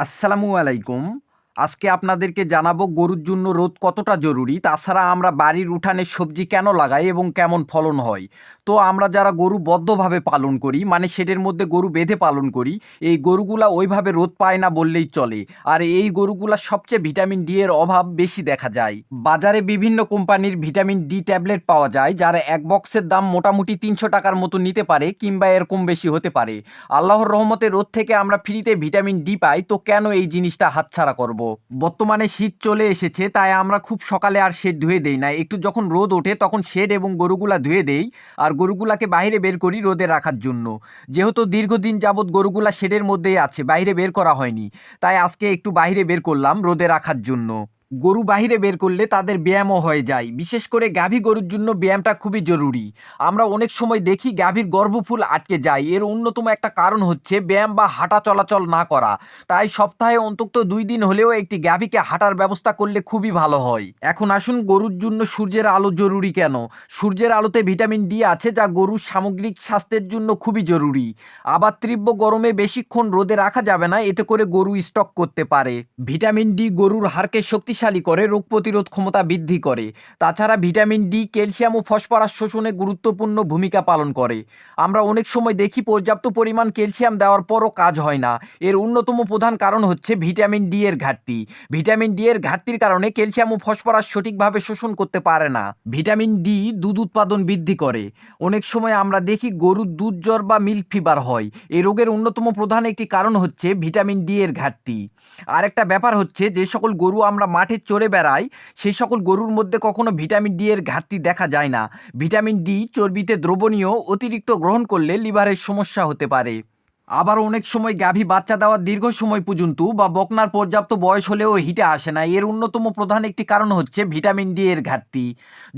আসসালামু আলাইকুম। আজকে আপনাদেরকে জানাবো গরুর জন্য রোদ কতটা জরুরি। তাছাড়া আমরা বাড়ির উঠানে সবজি কেন লাগাই এবং কেমন ফলন হয়। তো আমরা যারা গরু বদ্ধভাবে পালন করি, মানে শেডের মধ্যে গরু বেঁধে পালন করি, এই গরুগুলা ওইভাবে রোদ পায় না বললেই চলে। আর এই গরুগুলা সবচেয়ে ভিটামিন ডি এর অভাব বেশি দেখা যায়। বাজারে বিভিন্ন কোম্পানির ভিটামিন ডি ট্যাবলেট পাওয়া যায়, যারা এক বক্সের দাম মোটামুটি ৩০০ টাকার মতো নিতে পারে কিংবা এর কম বেশি হতে পারে। আল্লাহর রহমতে রোদ থেকে আমরা ফ্রিতে ভিটামিন ডি পাই, তো কেন এই জিনিসটা হাতছাড়া করব। বর্তমানে শীত চলে এসেছে, তাই আমরা খুব সকালে আর শেড ধুয়ে দেই না। একটু যখন রোদ ওঠে তখন শেড এবং গরুগুলা ধুয়ে দেই, আর গরুগুলাকে বাইরে বের করি রোদে রাখার জন্য। যেহেতু দীর্ঘদিন যাবৎ গরুগুলা শেডের মধ্যেই আছে, বাইরে বের করা হয়নি, তাই আজকে একটু বাইরে বের করলাম রোদে রাখার জন্য। গরু বাহিরে বের করলে তাদের ব্যায়ামও হয়ে যায়। বিশেষ করে গাভী গরুর জন্য ব্যায়ামটা খুবই জরুরি। আমরা অনেক সময় দেখি গাভীর গর্ভফুল আটকে যায়। এর অন্যতম একটা কারণ হচ্ছে ব্যায়াম বা হাঁটা চলাচল না করা। তাই সপ্তাহে অন্তত 2 দিন হলেও একটি গাভীকে হাঁটার ব্যবস্থা করলে খুবই ভালো হয়। এখন আসুন গরুর জন্য সূর্যের আলো জরুরি কেন। সূর্যের আলোতে ভিটামিন ডি আছে, যা গরুর সামগ্রিক স্বাস্থ্যের জন্য খুবই জরুরি। আবার তীব্র গরমে বেশিক্ষণ রোদে রাখা যাবে না, এতে করে গরু স্ট্রোক করতে পারে। ভিটামিন ডি গরুর হাড়কে শক্তিশালী করে, রোগ প্রতিরোধ ক্ষমতা বৃদ্ধি করে। তাছাড়া ভিটামিন ডি ক্যালসিয়াম ও ফসফরাস শোষণে গুরুত্বপূর্ণ ভূমিকা পালন করে। আমরা অনেক সময় দেখি পর্যাপ্ত পরিমাণ ক্যালসিয়াম দেওয়ার পরও কাজ হয় না। এর অন্যতম প্রধান কারণ হচ্ছে ভিটামিন ডি এর ঘাটতি। ভিটামিন ডি এর ঘাটতির কারণে ক্যালসিয়াম ও ফসফরাস সঠিকভাবে শোষণ করতে পারে না। ভিটামিন ডি দুধ উৎপাদন বৃদ্ধি করে। অনেক সময় আমরা দেখি গরুর দুধ জ্বর বা মিল্ক ফিভার হয়। এই রোগের অন্যতম প্রধান একটি কারণ হচ্ছে ভিটামিন ডি এর ঘাটতি। আরেকটা ব্যাপার হচ্ছে, যে সকল গরু আমরা মাঠে চড়ে বেড়াই, সেই সকল গরুর মধ্যে কখনো ভিটামিন ডি এর ঘাটতি দেখা যায় না। ভিটামিন ডি চর্বিতে দ্রবণীয় অতিরিক্ত গ্রহণ করলে লিভারের সমস্যা হতে পারে। আবার অনেক সময় গাভী বাচ্চা দেওয়ার দীর্ঘ সময় পর্যন্ত বা বকনার পর্যাপ্ত বয়স হলেও হিটে আসে না। এর অন্যতম প্রধান একটি কারণ হচ্ছে ভিটামিন ডি এর ঘাটতি।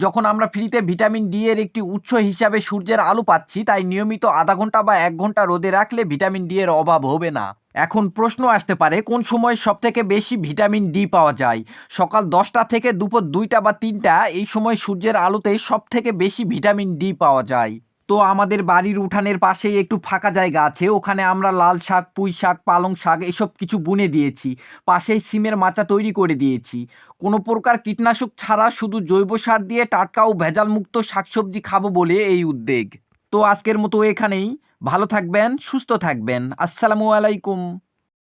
যখন আমরা ফ্রিতে ভিটামিন ডি এর একটি উৎস হিসাবে সূর্যের আলো পাচ্ছি, তাই নিয়মিত আধা ঘন্টা বা 1 ঘন্টা রোদে রাখলে ভিটামিন ডি এর অভাব হবে না। এখন প্রশ্ন আসতে পারে, কোন সময় সবথেকে বেশি ভিটামিন ডি পাওয়া যায়। সকাল 10টা থেকে দুপুর 2টা বা 3টা, এই সময় সূর্যের আলোতে সবথেকে বেশি ভিটামিন ডি পাওয়া যায়। তো আমাদের বাড়ির উঠানের পাশেই একটু ফাঁকা জায়গা আছে, ওখানে আমরা লাল শাক, পুঁই শাক, পালং শাক এসব কিছু বুনে দিয়েছি। পাশেই সিমের মাচা তৈরি করে দিয়েছি। কোনো প্রকার কীটনাশক ছাড়া শুধু জৈব সার দিয়ে টাটকা ও ভেজালমুক্ত শাকসবজি খাবো বলে এই উদ্যোগ। তো আজকের মতো এখানেই। ভালো থাকবেন, সুস্থ থাকবেন। আসসালামু আলাইকুম।